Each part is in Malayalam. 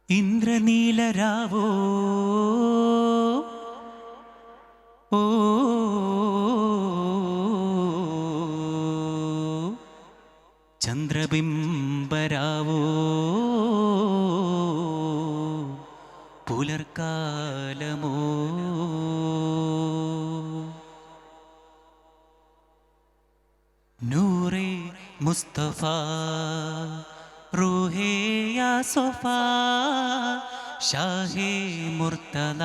ഇന്ദ്രനീലരാവോ ഓ ചന്ദ്രബിംബരാവോ പുലർക്കാലമോ നൂറേ മുസ്തഫ റൂഹേ യാ സഫാ ഷാഹേ മുർത്തദ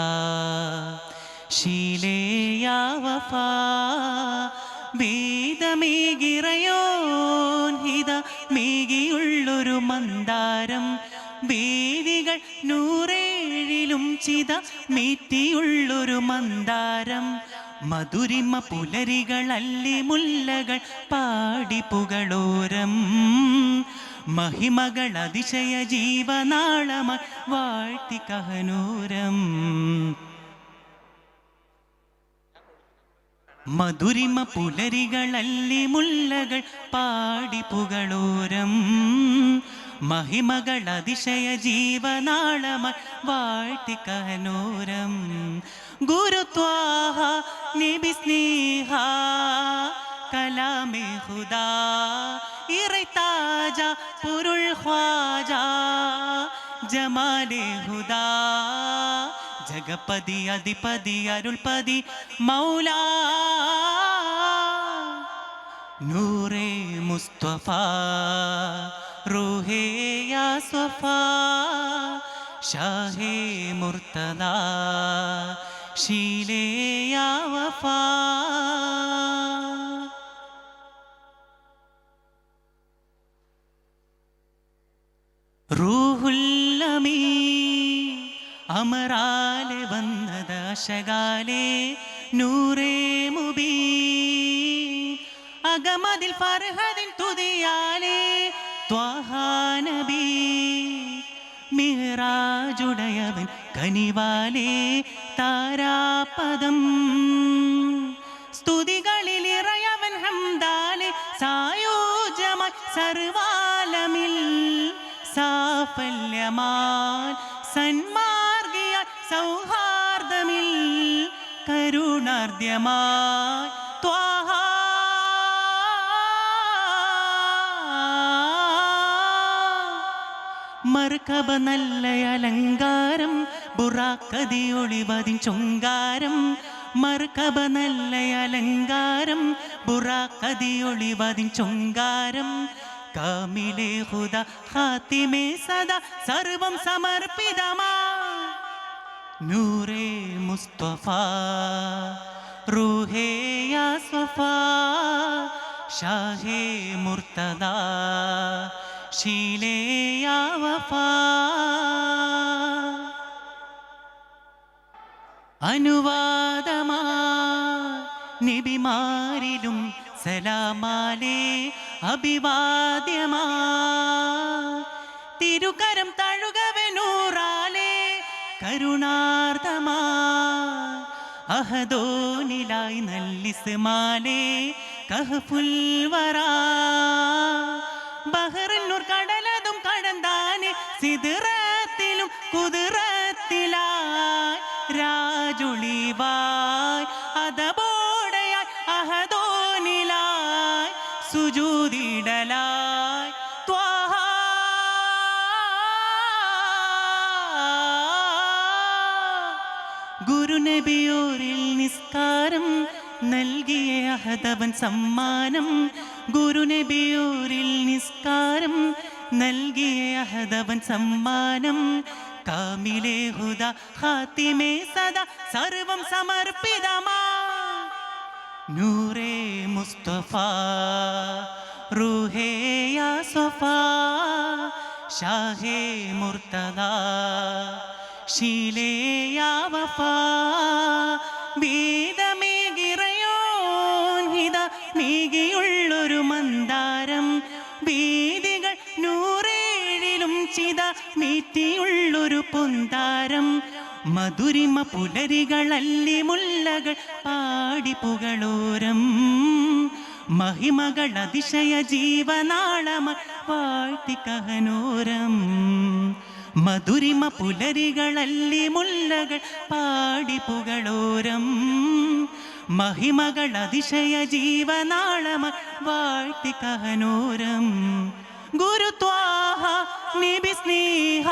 ശീലേ യാ വഫാ വേദമേകിറയോൻ ഹിത മേകിയുള്ളൊരു മന്ദാരം വേദികൾ നൂറേഴിലും ചിത മീറ്റിയുള്ളൊരു മന്ദാരം മധുരിമ പുലരികൾ അല്ലി മുല്ലകൾ പാടിപ്പുകളോരം മഹിമകൾ അതിശയ ജീവനാളമായി വാഴ്ത്തി കഹനൂരം മധുരിമ പുലരികൾ അല്ലി മുല്ലകൾ പാടിപ്പുകളോരം മഹിമകൾ അതിശയ ജീവനാളമായി വാഴ്ത്തി കഹനൂരം ഗുരുത്വാഹ നബി സ്നേഹ കലാമേ ഖുദാ ഇറൈതാജ പൊരുൾ ഖ്വാജ ജമാലേ ഹുദാ ജഗപതി അധിപതി അരുൾപതി മൗലാ നൂറേ മുസ്തഫ റൂഹേ യാ സഫാ ഷാഹേ മുർത്തദ ശീലേ യാ വഫാ റൂഹുൽ അമീൻ അമറാലെ വന്നത് അശകാലേ നൂറേ മുബീൻ അഗമദിൽ ഫർഹദിൻ തുതിയാലേ ത്വാഹാ നബി മിഹ്റാജുടയവൻ കനിവാലേ താരാപദം സ്തുതികളിൽ ഇറയവൻ ഹംദാലേ സായോജമായി സർവാലമിൽ സാഫല്യമാൽ സന്മാർഗിയാൽ സൗഹാർദ്ദമിൽ കരുണാർദ്യമായി ത്വാഹാ മർക്കബ നല്ല അലങ്കാരം ബുറാക്കതി ഒളിവതിൻ ചൊങ്കാരം മർക്കബ നല്ല അലങ്കാരം ബുറാക്കതി ഒളിവതിൻ ചൊങ്കാരം കാമിലേ ഹുദ ഖാതിമേ സദാ സർവം സമർപ്പിതമാ നൂറേ മുസ്തഫ റൂഹേ യാ സഫാ ഷാഹേ മുർത്തദ ശീലേ യാ വഫാ അനുവാദമാ നബിമാരിലും സലാമാലേ അഭിവാദ്യമാ തിരുകരം തഴുകവെ നൂറാലേ കരുണാർദ്ദമാ അഹദോനിലായി നല്ലിസ്മാലേ കഹഫുൽ വറാ ബഹറിനൂർ കടലതും കടന്താനെ സിദ്റത്തിലും കുതിറത്തിലായി രാജുളിവായി അതബോടയായി അഹദോനിലായി സുജൂദിടലായി ത്വാഹാ ഗുരുനബിയോരിൽ നിസ്കാരം നൽകിയ അഹദവൻ സമ്മാനം ഗുരുനബിയോരിൽ നിസ്കാരം നൽകിയ അഹദവൻ സമ്മാനം കാമിലേ ഹുദ ഖാതിമേ സദാ സർവം സമർപ്പിതമാ നൂറേ മുസ്തഫ റൂഹേ യാ സഫാ ഷാഹേ മുർത്തദ ശീലേ യാ വഫാ വേദമേകിറയോൻ ഹിത മേകിയുള്ളൊരു മന്ദാരം വേദികൾ നൂറേഴിലും ചിത മീറ്റിയുള്ളൊരു പൊന്താരം മധുരിമ പുലരികൾ അല്ലി മുല്ലകൾ പാടിപ്പുകളോരം മഹിമകൾ അതിശയ ജീവനാളമായി വാഴ്ത്തി കഹനോരം മധുരിമ പുലരികളല്ലി മുല്ലകൾ പാടി പുകളോരം മഹിമകൾ അതിശയ ജീവനാളമ വാഴ്ത്തി കഹനോരം ഗുരുത്വാഹ നബി സ്നേഹ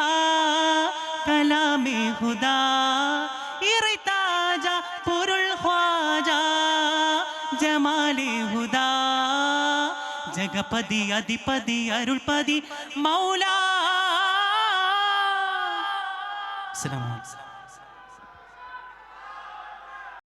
കലാമേ ഹുദാ ഇറിതാജ പൊരുൾ ഖ്വാജ ജമാലേ ഹുദാ ജഗപതി അധിപതി അരുൾപതി മൗലാ. അസ്സലാമു അലൈക്കും.